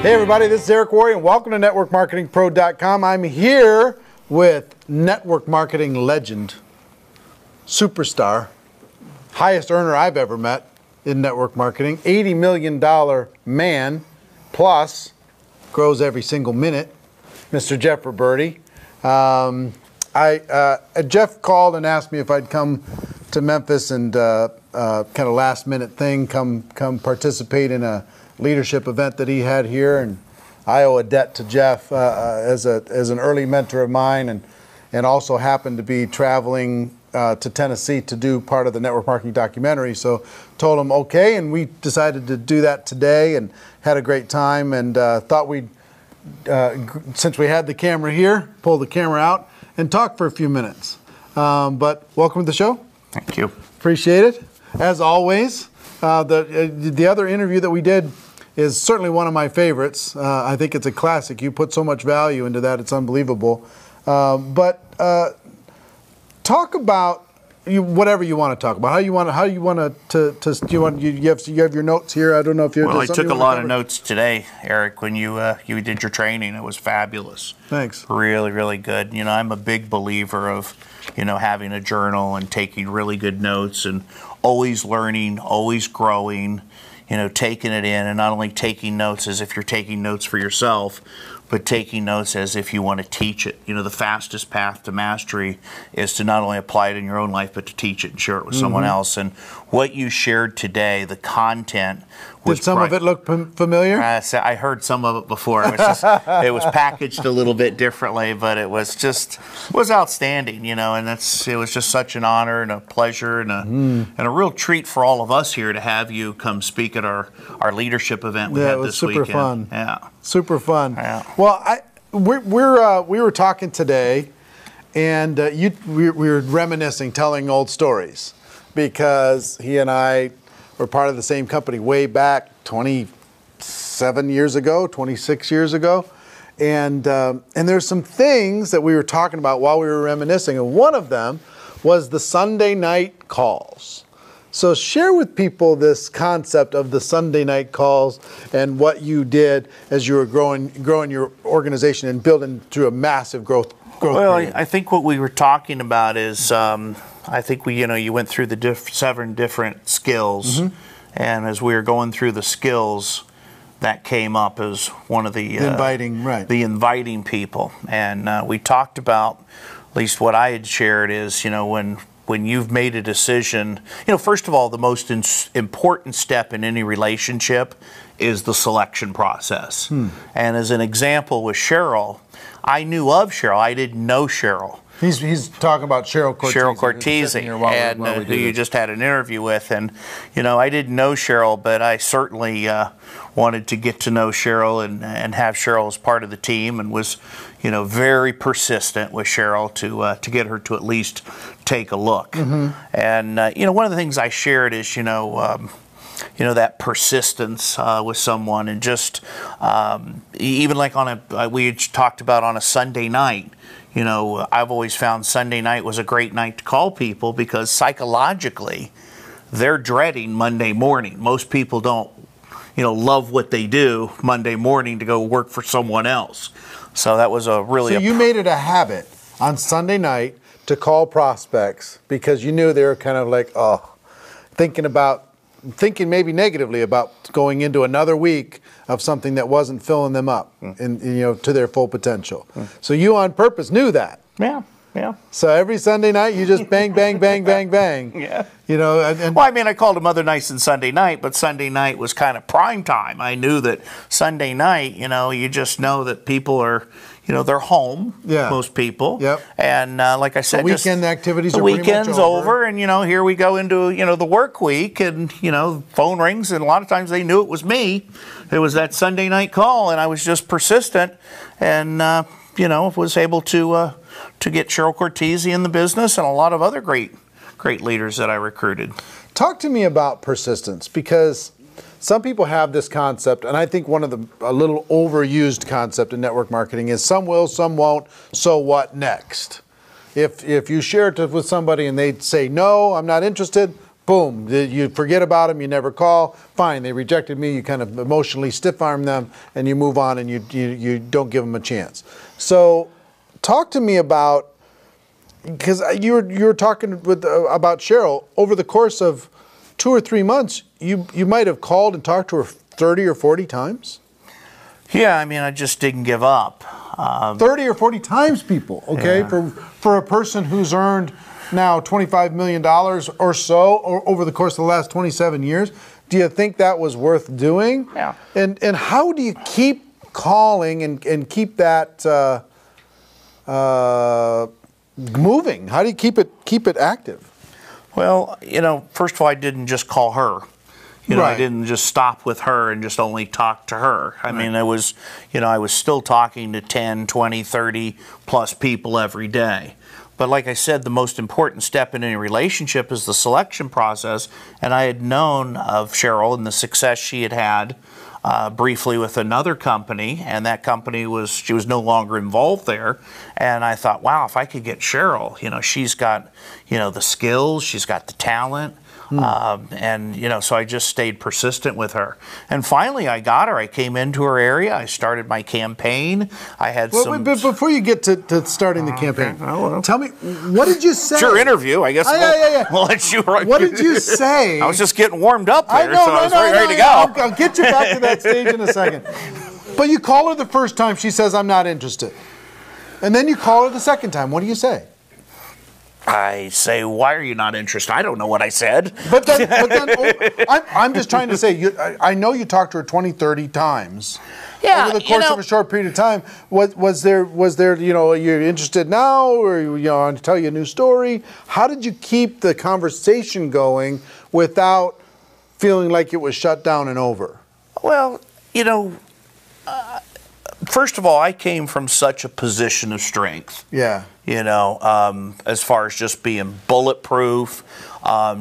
Hey everybody, this is Eric Worre and welcome to NetworkMarketingPro.com. I'm here with network marketing legend, superstar, highest earner I've ever met in network marketing, $80 million man, plus grows every single minute, Mr. JeffRoberti. Jeff called and asked me if I'd come to Memphis and kind of last minute thing, come participate in a leadership event that he had here, and I owe a debt to Jeff as an early mentor of mine, and also happened to be traveling to Tennessee to do part of the network marketing documentary. So told him okay, and we decided to do that today, and had a great time, and thought we'd since we had the camera here, pull the camera out and talk for a few minutes. But welcome to the show. Thank you. Appreciate it. As always, the other interview that we did is certainly one of my favorites. I think it's a classic. You put so much value into that; it's unbelievable. But talk about whatever you want to talk about. You have your notes here. I don't know if you. Well, I took a lot of notes today, Eric. When you did your training, it was fabulous. Thanks. Really, really good. You know, I'm a big believer of having a journal and taking really good notes and always learning, always growing. Taking it in, and not only taking notes as if you're taking notes for yourself, but taking notes as if you want to teach it. The fastest path to mastery is to not only apply it in your own life, but to teach it and share it with someone else. And what you shared today, the content was... Did some of it look familiar? I heard some of it before. It was it was packaged a little bit differently, but it was outstanding, and it was just such an honor and a pleasure and a real treat for all of us here to have you come speak at our leadership event we had this weekend. Super fun. Yeah. Super fun. Yeah. Well, we were talking today, and we were reminiscing, telling old stories, because he and I were part of the same company way back 27 years ago, 26 years ago, and there's some things that we were talking about while we were reminiscing, and one of them was the Sunday night calls. So share with people this concept of the Sunday night calls and what you did as you were growing your organization and building through a massive growth. Well, period. I think what we were talking about is I think you went through the 7 different skills, and as we were going through the skills, that came up as one of the inviting people, and we talked about, at least what I had shared is when you've made a decision, first of all, the most important step in any relationship is the selection process. And as an example with Cheryl, I knew of Cheryl. I didn't know Cheryl. He's talking about Cheryl Cortese. Cheryl Cortese, who you just had an interview with. And, I didn't know Cheryl, but I certainly wanted to get to know Cheryl and have Cheryl as part of the team, and was, very persistent with Cheryl to get her to at least take a look. And, one of the things I shared is, that persistence with someone, and just even like we had talked about on a Sunday night. I've always found Sunday night was a great night to call people, because psychologically they're dreading Monday morning. Most people don't, love what they do Monday morning to go work for someone else. So that was So you made it a habit on Sunday night to call prospects, because you knew they were kind of like, thinking maybe negatively about going into another week of something that wasn't filling them up to their full potential. So you on purpose knew that. Yeah. So every Sunday night you just bang, bang, bang, bang, bang. Yeah. Well, I called them other nights than Sunday night, but Sunday night was kind of prime time. I knew that Sunday night, you just know that people are, they're home, most people. Yep. And like I said, the weekend activities are pretty much over. The weekend's over, and, here we go into, the work week, and, phone rings, and a lot of times they knew it was me. It was that Sunday night call, and I was just persistent, and, was able to get Cheryl Cortese in the business, and a lot of other great leaders that I recruited. Talk to me about persistence, because some people have this concept, and I think a little overused concept in network marketing is some will, some won't, so what next? If you share it with somebody and they say, no, I'm not interested, boom, you forget about them, you never call. Fine, they rejected me. You kind of emotionally stiff-arm them, and you move on, and you don't give them a chance. So, talk to me about, because you were talking about Cheryl over the course of 2 or 3 months. You might have called and talked to her 30 or 40 times. Yeah, I mean, I just didn't give up. 30 or 40 times, people. Okay, yeah. For a person who's earned now $25 million or so over the course of the last 27 years, do you think that was worth doing? Yeah. And how do you keep calling and keep that moving? How do you keep it active? Well, first of all, I didn't just call her. Right. I didn't just stop with her and just only talk to her. I mean, I was still talking to 10, 20, 30 plus people every day. But like I said, the most important step in any relationship is the selection process. And I had known of Cheryl and the success she had had briefly with another company, and that company she was no longer involved there. And I thought, wow, if I could get Cheryl, she's got, the skills, she's got the talent. And so I just stayed persistent with her. And finally I got her. I came into her area. I started my campaign. I had some... But before you get to starting the campaign, tell me, what did you say? It's your interview, I guess. We'll let you... What did you say? I was just getting warmed up there, so I was ready to go. I'll get you back to that stage in a second. But you call her the first time, she says, I'm not interested. And then you call her the second time. What do you say? I say, why are you not interested? I don't know what I said. But then I'm just trying to say, I know you talked to her 20, 30 times. Yeah, over the course of a short period of time. Was there, you're interested now, or I want to tell you a new story? How did you keep the conversation going without feeling like it was shut down and over? Well, first of all, I came from such a position of strength. Yeah. As far as just being bulletproof,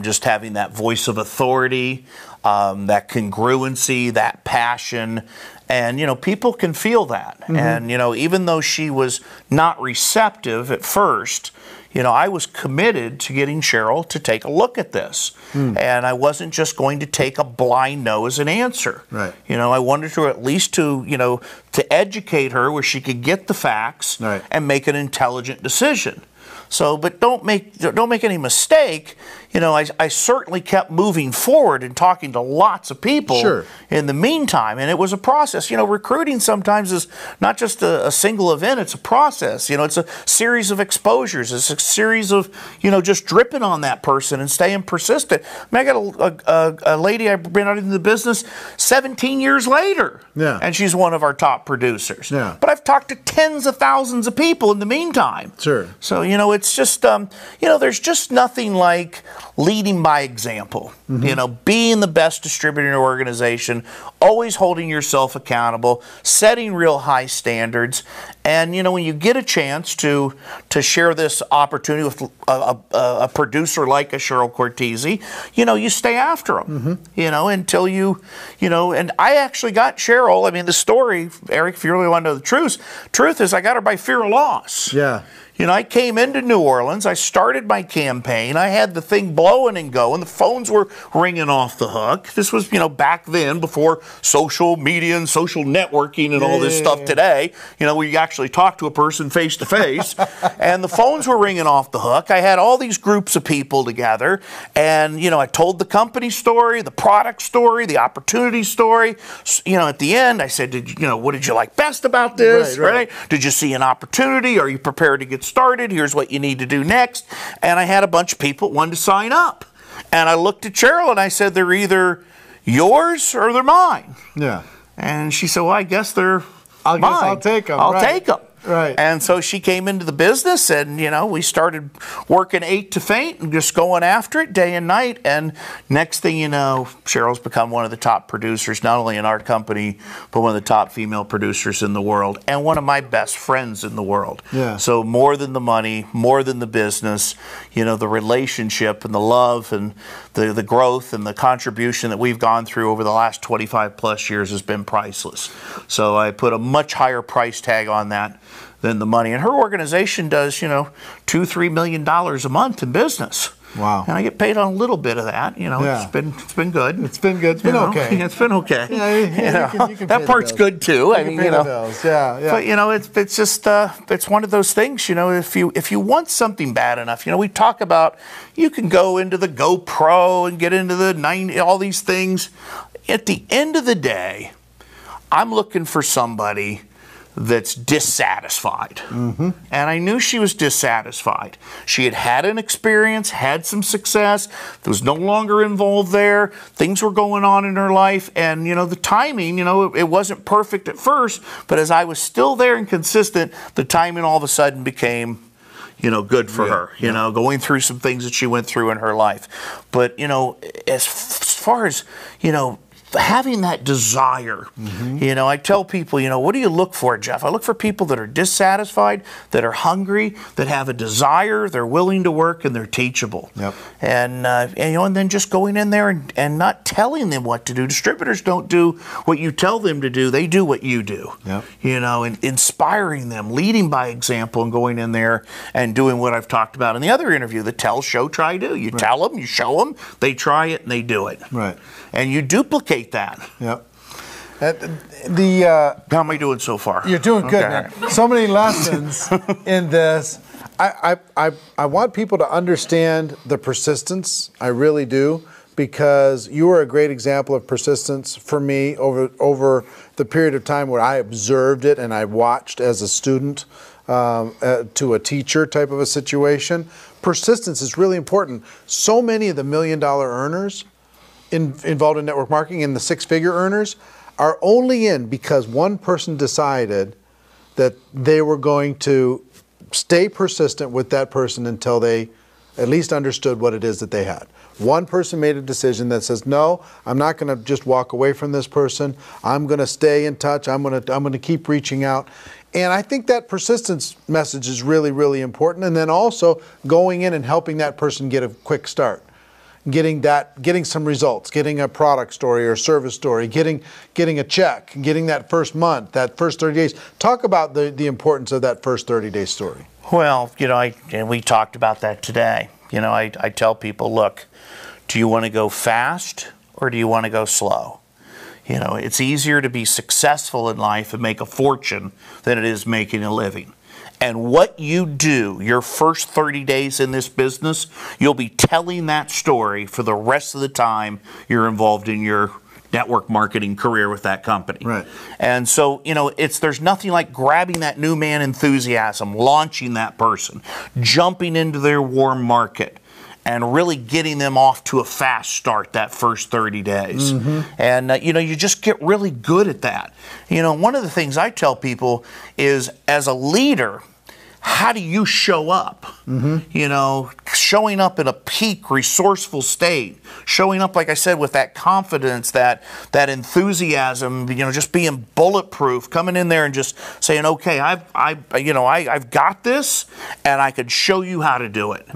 just having that voice of authority, that congruency, that passion. And, people can feel that. Mm-hmm. And, even though she was not receptive at first, I was committed to getting Cheryl to take a look at this. And I wasn't just going to take a blind no as an answer. Right. I wanted her at least to educate her where she could get the facts and make an intelligent decision. So, but don't make any mistake. I certainly kept moving forward and talking to lots of people in the meantime, and it was a process. Recruiting sometimes is not just a single event; it's a process. It's a series of exposures. It's a series of just dripping on that person and staying persistent. I got a lady I've been out in the business 17 years later, and she's one of our top producers. Yeah. But I've talked to tens of thousands of people in the meantime. Sure. So it's just there's just nothing like leading by example. Mm-hmm. Being the best distributor in your organization, always holding yourself accountable, setting real high standards, and when you get a chance to share this opportunity with a producer like a Cheryl Cortese, you stay after them. Mm-hmm. Until and I actually got Cheryl. I mean, the story, Eric, if you really want to know the truth is I got her by fear of loss. Yeah. I came into New Orleans, I started my campaign, I had the thing blowing and going, the phones were ringing off the hook. This was, back then before social media and social networking and all this stuff today, where you actually talk to a person face to face, and the phones were ringing off the hook. I had all these groups of people together, and, I told the company story, the product story, the opportunity story. At the end, I said, what did you like best about this, right? Did you see an opportunity? Are you prepared to get started? Here's what you need to do next. And I had a bunch of people wanting to sign up. And I looked at Cheryl and I said, they're either yours or they're mine. Yeah. And she said, well, I guess they're mine. I'll take them. I'll take them. Right. And so she came into the business and, we started working 8 to faint and just going after it day and night. And next thing you know, Cheryl's become one of the top producers, not only in our company, but one of the top female producers in the world and one of my best friends in the world. Yeah. So more than the money, more than the business, the relationship and the love and the growth and the contribution that we've gone through over the last 25 plus years has been priceless. So I put a much higher price tag on that than the money. And her organization does, $2-3 million a month in business. Wow. And I get paid on a little bit of that. You know, Yeah. it's been good. It's been good. It's been okay. It's been okay. Yeah, you can that part's good too. I mean, pay the bills. Yeah, yeah. But you know, it's just it's one of those things. You know, if you want something bad enough, you know, we talk about you can go into the GoPro and get into the 90, all these things. At the end of the day, I'm looking for somebody that's dissatisfied. And I knew she was dissatisfied. She had an experience, had some success, was no longer involved there. Things were going on in her life, and you know, the timing, you know, it wasn't perfect at first, but as I was still there and consistent, the timing all of a sudden became, you know, good for her, you know, going through some things that she went through in her life. But, you know, as far as, you know, having that desire, you know, I tell people, you know, what do you look for, Jeff? I look for people that are dissatisfied, that are hungry, that have a desire, they're willing to work, and they're teachable. And you know, and then just going in there and not telling them what to do. Distributors don't do what you tell them to do; they do what you do. You know, and inspiring them, leading by example, and going in there and doing what I've talked about in the other interview: the tell, show, try, do. You tell them, you show them, they try it, and they do it. And you duplicate that. How am I doing so far? You're doing good, man. So many lessons in this. I want people to understand the persistence. I really do, because you are a great example of persistence for me over the period of time where I observed it and I watched as a student to a teacher type of a situation. Persistence is really important. So many of the $1 million earners involved in network marketing and the six-figure earners are only in because one person decided that they were going to stay persistent with that person until they at least understood what it is that they had. One person made a decision that says, no, I'm not going to just walk away from this person. I'm going to stay in touch. I'm going to keep reaching out. And I think that persistence message is really, really important. And then also going in and helping that person get a quick start. Getting some results, getting a product story or service story, getting a check, getting that first month, that first 30 days. Talk about the importance of that first 30-day story. Well, you know, and we talked about that today. You know, I tell people, look, do you want to go fast or do you want to go slow? You know, it's easier to be successful in life and make a fortune than it is making a living. And what you do your first 30 days in this business, you'll be telling that story for the rest of the time you're involved in your network marketing career with that company. And so, you know, there's nothing like grabbing that new man enthusiasm, launching that person, jumping into their warm market, and really getting them off to a fast start that first 30 days. And, you know, you just get really good at that. You know, one of the things I tell people is, as a leader, how do you show up? You know, showing up in a peak resourceful state, showing up, like I said, with that confidence, that enthusiasm, you know, just being bulletproof, coming in there and just saying, okay, I've got this, and I could show you how to do it.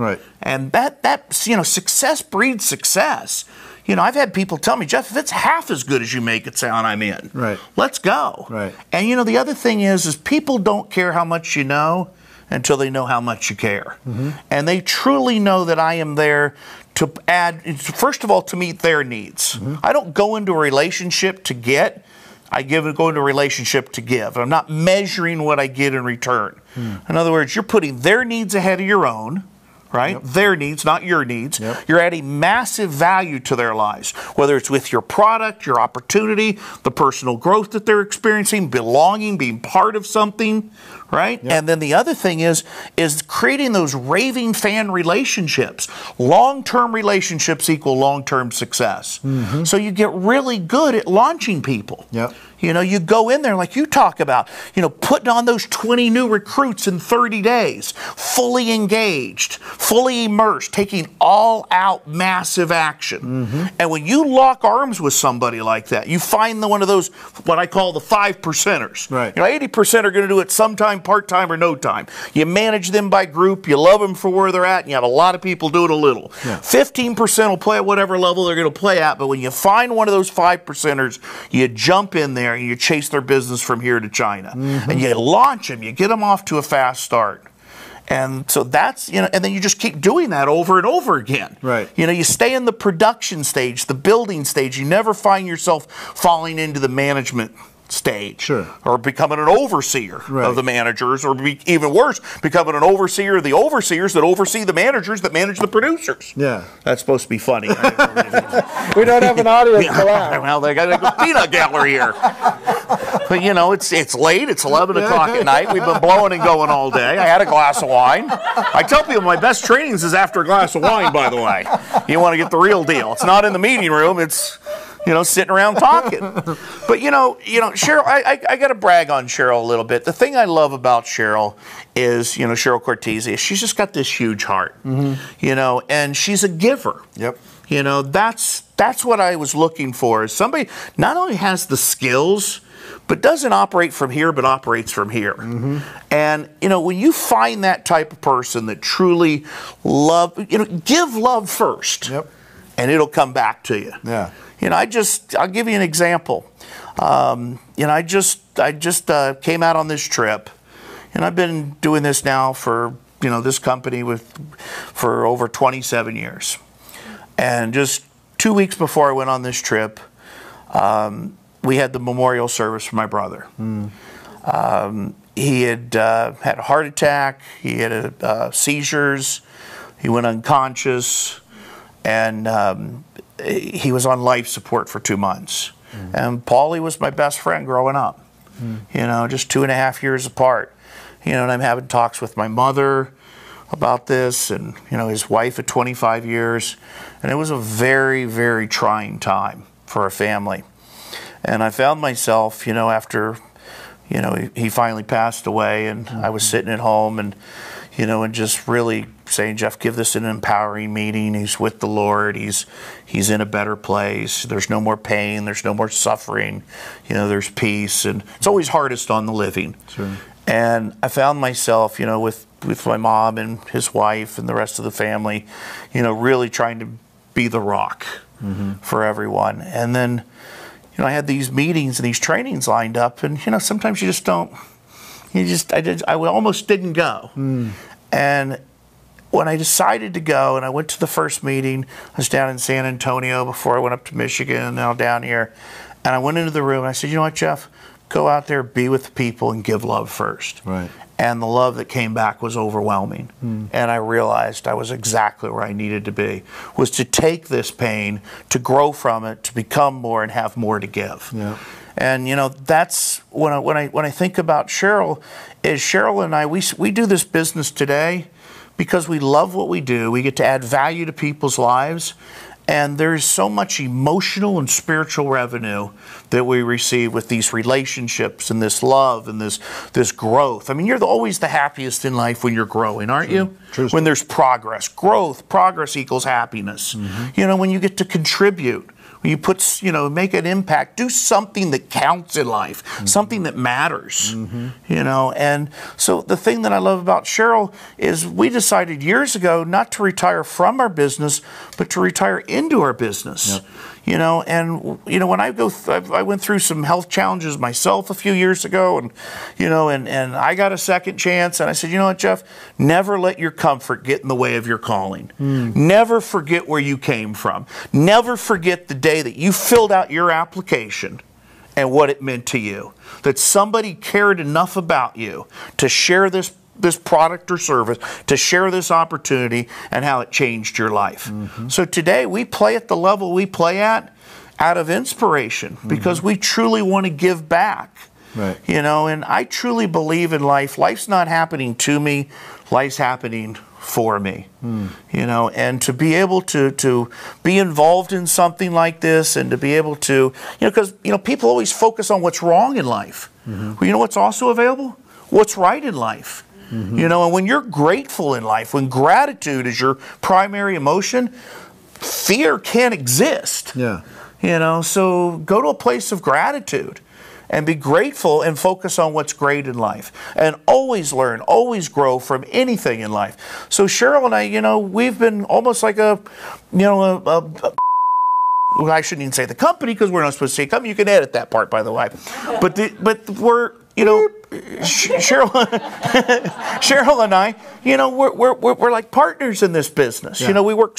And that you know, success breeds success. You know, I've had people tell me, Jeff, if it's half as good as you make it sound, I'm in. Let's go. And you know, the other thing is people don't care how much you know until they know how much you care. And they truly know that I am there to add, first of all, to meet their needs. I don't go into a relationship to get, I go into a relationship to give. I'm not measuring what I get in return. In other words, you're putting their needs ahead of your own. Their needs, not your needs. You're adding massive value to their lives, whether it's with your product, your opportunity, the personal growth that they're experiencing, belonging, being part of something, And then the other thing is creating those raving fan relationships. Long-term relationships equal long-term success. So you get really good at launching people. You know, you go in there like you talk about, you know, putting on those 20 new recruits in 30 days, fully engaged, fully immersed, taking all-out massive action. And when you lock arms with somebody like that, you find one of those, what I call the 5%ers. You know, 80% are going to do it sometime, part-time or no time. You manage them by group, you love them for where they're at, and you have a lot of people do it a little. 15% will play at whatever level they're going to play at, but when you find one of those 5%ers, you jump in there and you chase their business from here to China. And you launch them, you get them off to a fast start. And so that's, you know, and then you just keep doing that over and over again. Right. You know, you stay in the production stage, the building stage. You never find yourself falling into the management stage. Sure. Or becoming an overseer of the managers, or even worse, becoming an overseer of the overseers that oversee the managers that manage the producers. Yeah. That's supposed to be funny. We don't have an audience for that. Well, they got a peanut gallery here. But, you know, it's late. It's 11 o'clock at night. We've been blowing and going all day. I had a glass of wine. I tell people my best trainings is after a glass of wine, by the way. You want to get the real deal. It's not in the meeting room. It's, you know, sitting around talking. But, you know, Cheryl, I got to brag on Cheryl a little bit. The thing I love about Cheryl is, you know, Cheryl Cortese, she's just got this huge heart, you know, and she's a giver. Yep. You know, that's what I was looking for. Is somebody not only has the skills, but doesn't operate from here, but operates from here. And, you know, when you find that type of person that truly give love first, and it'll come back to you. Yeah. You know, I'll give you an example. You know, I just came out on this trip, and I've been doing this now for, you know, this company for over 27 years. And just 2 weeks before I went on this trip, we had the memorial service for my brother. He had had a heart attack. He had seizures. He went unconscious, and he was on life support for 2 months. And Paulie was my best friend growing up. You know, just 2.5 years apart. You know, and I'm having talks with my mother about this, and, you know, his wife at 25 years. And it was a very, very trying time for a family. And I found myself, you know, after, you know, he finally passed away, and I was sitting at home, and, you know, and just really saying, Jeff, give this an empowering meeting. He's with the Lord. He's in a better place. There's no more pain. There's no more suffering. You know, there's peace. And it's always hardest on the living. Sure. And I found myself, you know, with my mom and his wife and the rest of the family, you know, really trying to be the rock for everyone. And then, you know, I had these meetings and these trainings lined up, and, you know, sometimes you just don't, I almost didn't go. And when I decided to go, and I went to the first meeting, I was down in San Antonio before I went up to Michigan, and now down here, and I went into the room and I said, you know what, Jeff, go out there, be with the people, and give love first. Right. And the love that came back was overwhelming. And I realized I was exactly where I needed to be, was to take this pain, to grow from it, to become more and have more to give. Yeah. And, you know, that's when I think about Cheryl, is Cheryl and I, we do this business today because we love what we do. We get to add value to people's lives. And there's so much emotional and spiritual revenue that we receive with these relationships and this love and this growth. I mean, you're always the happiest in life when you're growing, aren't you? True. When there's progress. Progress equals happiness. You know, when you get to contribute, when you put, you know, make an impact, do something that counts in life, something that matters, you know. And so the thing that I love about Cheryl is we decided years ago not to retire from our business, but to retire into our business. You know, and, you know, when I went through some health challenges myself a few years ago, and, you know, and I got a second chance, and I said, you know what, Jeff, never let your comfort get in the way of your calling. Never forget where you came from. Never forget the day that you filled out your application and what it meant to you. That somebody cared enough about you to share this product or service, to share this opportunity, and how it changed your life. So today we play at the level we play at out of inspiration, because we truly want to give back. Right. You know, and I truly believe in life. Life's not happening to me, life's happening for me. You know, and to be able to be involved in something like this, and to be able to, you know, because, you know, people always focus on what's wrong in life. Well, you know what's also available? What's right in life. You know, and when you're grateful in life, when gratitude is your primary emotion, fear can't exist. Yeah. You know, so go to a place of gratitude and be grateful and focus on what's great in life. And always learn, always grow from anything in life. So Cheryl and I, you know, we've been almost like a, you know, well, I shouldn't even say the company, because we're not supposed to say company. You can edit that part, by the way. But we're, you know, Cheryl and I, you know, we're like partners in this business. Yeah. You know, we work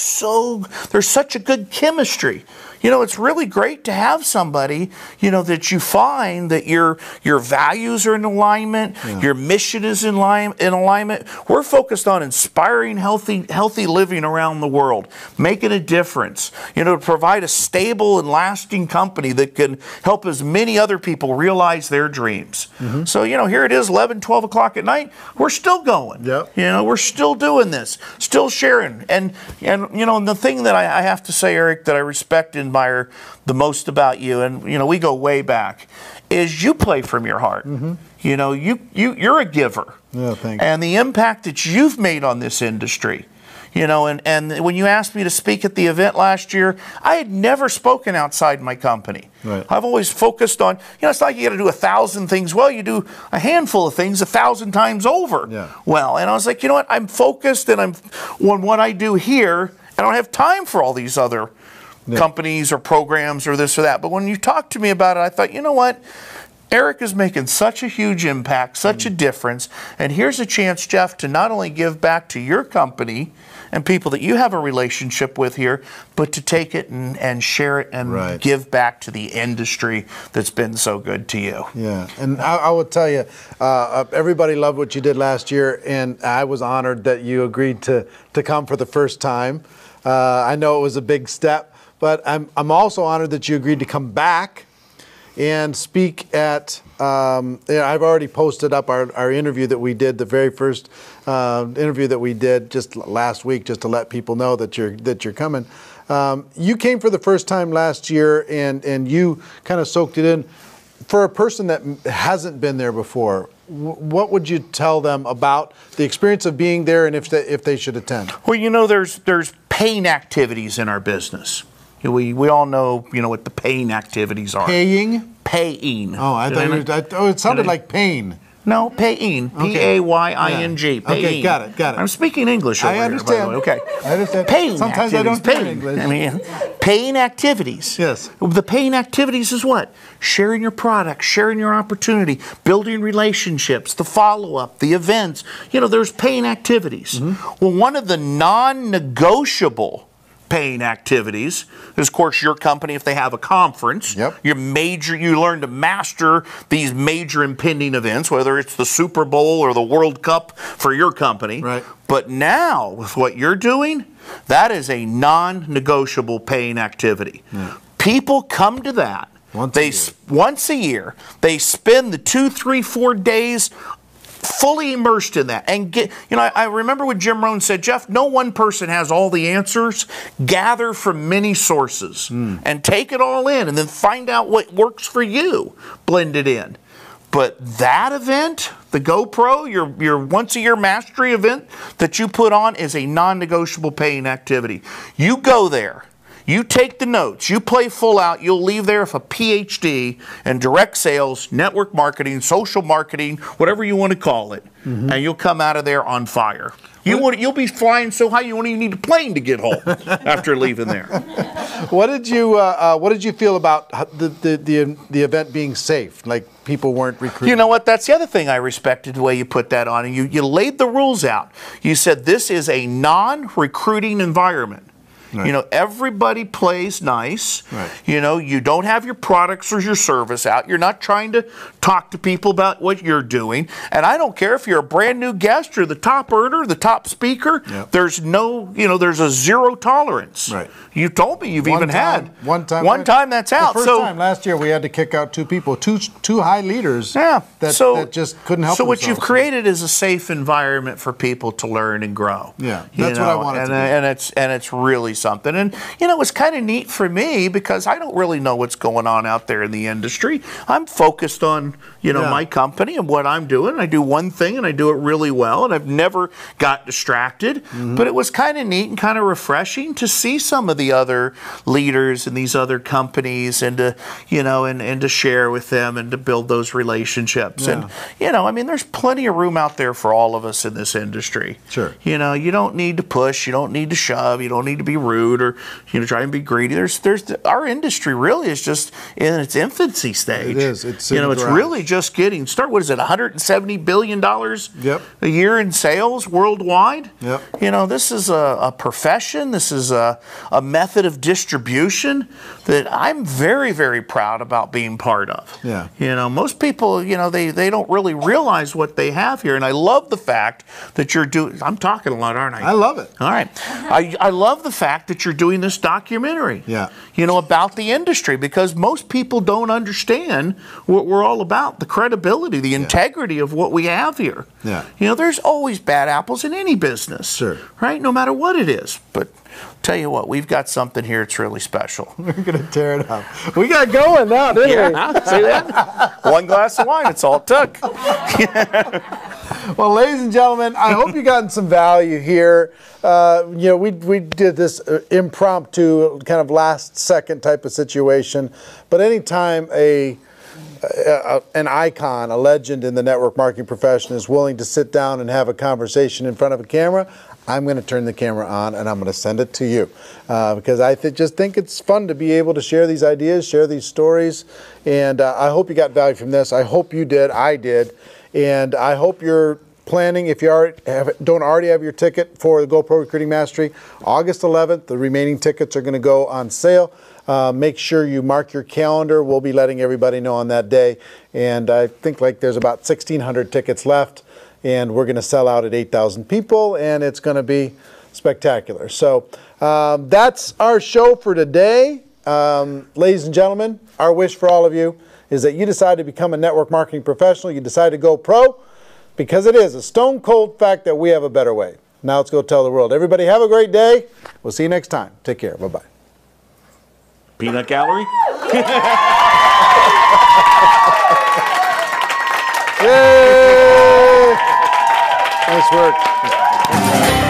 there's such a good chemistry. You know, it's really great to have somebody, you know, that you find that your values are in alignment, your mission is in alignment. We're focused on inspiring healthy living around the world, making a difference, you know, to provide a stable and lasting company that can help as many other people realize their dreams. Mm-hmm. So, you know, here it is, 11, 12 o'clock at night. We're still going. Yep. You know, we're still doing this, still sharing. And you know, and the thing that I have to say, Eric, that I respect and admire the most about you, and you know, we go way back, is you play from your heart. Mm-hmm. You know, you're a giver. Yeah, thanks. And the impact that you've made on this industry. You know, and when you asked me to speak at the event last year, I had never spoken outside my company. Right. I've always focused on, you know, it's like you got to do 1,000 things well. You do a handful of things 1,000 times over. Yeah. Well, and I was like, you know what? I'm focused and I'm on what I do here. I don't have time for all these other companies or programs or this or that. But when you talked to me about it, I thought, you know what? Eric is making such a huge impact, such a difference. And here's a chance, Jeff, to not only give back to your company and people that you have a relationship with here, but to take it and share it and give back to the industry that's been so good to you. Yeah, and I will tell you, everybody loved what you did last year, and I was honored that you agreed to come for the first time. I know it was a big step, but I'm also honored that you agreed to come back and speak at, I've already posted up our interview that we did, the very first interview that we did just last week, just to let people know that you're coming. You came for the first time last year, and you kind of soaked it in. For a person that hasn't been there before, what would you tell them about the experience of being there, and if they should attend? Well, you know, there's paying activities in our business. We all know, you know, what the paying activities are. Paying? Paying. Oh, I thought it sounded like pain. No, paying. P-A-Y-I-N-G. Yeah. Okay, got it. I'm speaking English over here, by the way. Okay. I understand. Paying Sometimes activities. I don't speak English. I mean, paying activities. Yes. The paying activities is what? Sharing your product, sharing your opportunity, building relationships, the follow-up, the events. You know, there's paying activities. Mm-hmm. Well, one of the non-negotiable paying activities is, of course, your company, if they have a conference, you learn to master these major impending events, whether it's the Super Bowl or the World Cup for your company. Right. But now, with what you're doing, that is a non-negotiable paying activity. Yeah. People come to that once a year. They spend the 2, 3, 4 days fully immersed in that. And I remember when Jim Rohn said, Jeff, no one person has all the answers. Gather from many sources and take it all in, and then find out what works for you. Blend it in. But that event, the GoPro, your once a year mastery event that you put on, is a non-negotiable paying activity. You go there. You take the notes, you play full out, you'll leave there with a PhD in direct sales, network marketing, social marketing, whatever you want to call it, and you'll come out of there on fire. You'll be flying so high you won't even need a plane to get home after leaving there. What did you feel about the event being safe? Like people weren't recruiting? You know what? That's the other thing I respected, the way you put that on. And you laid the rules out. You said this is a non-recruiting environment. Right. You know, everybody plays nice. Right. You know, you don't have your products or your service out. You're not trying to talk to people about what you're doing. And I don't care if you're a brand new guest or the top earner, the top speaker. Yep. There's there's a zero tolerance. Right. You told me you've even had one time that's out. The first time last year we had to kick out 2 people, two high leaders. Yeah. That just couldn't help themselves. So what you've created is a safe environment for people to learn and grow. Yeah. That's what I wanted to do. And it's really something. And, you know, it's kind of neat for me because I don't really know what's going on out there in the industry. I'm focused on, my company and what I'm doing. I do one thing and I do it really well, and I've never got distracted. But it was kind of neat and kind of refreshing to see some of the other leaders in these other companies and to, and to share with them and to build those relationships. Yeah. And, I mean, there's plenty of room out there for all of us in this industry. Sure. You don't need to push. You don't need to shove. You don't need to be rude or try and be greedy. Our industry really is just in its infancy stage. It is. It's it's really just getting started. What is it? $170 billion a year in sales worldwide. Yep. This is a profession. This is a method of distribution that I'm very, very proud about being part of. Yeah. Most people, they don't really realize what they have here, and I love the fact that you're doing. I'm talking a lot, aren't I? I love it. All right. I love the fact that you're doing this documentary. Yeah. About the industry, because most people don't understand what we're all about, the credibility, the integrity of what we have here. Yeah. There's always bad apples in any business. Sure. Right? No matter what it is. But tell you what, we've got something here that's really special. We're going to tear it up. We got going now, didn't we? See that? One glass of wine, it's all it took. Well, ladies and gentlemen, I hope you gotten some value here. We did this impromptu, kind of last second type of situation. But anytime an icon, a legend in the network marketing profession is willing to sit down and have a conversation in front of a camera, I'm going to turn the camera on and I'm going to send it to you because I just think it's fun to be able to share these ideas, share these stories, and I hope you got value from this. I hope you did. I did. And I hope you're planning, if you don't already have your ticket for the GoPro Recruiting Mastery, August 11th, the remaining tickets are going to go on sale. Make sure you mark your calendar. We'll be letting everybody know on that day. And I think there's about 1,600 tickets left. And we're going to sell out at 8,000 people. And it's going to be spectacular. So that's our show for today. Ladies and gentlemen, our wish for all of you is that you decide to become a network marketing professional. You decide to go pro, because it is a stone cold fact that we have a better way. Now let's go tell the world. Everybody have a great day. We'll see you next time. Take care. Bye-bye. Peanut gallery? Yay! Nice work.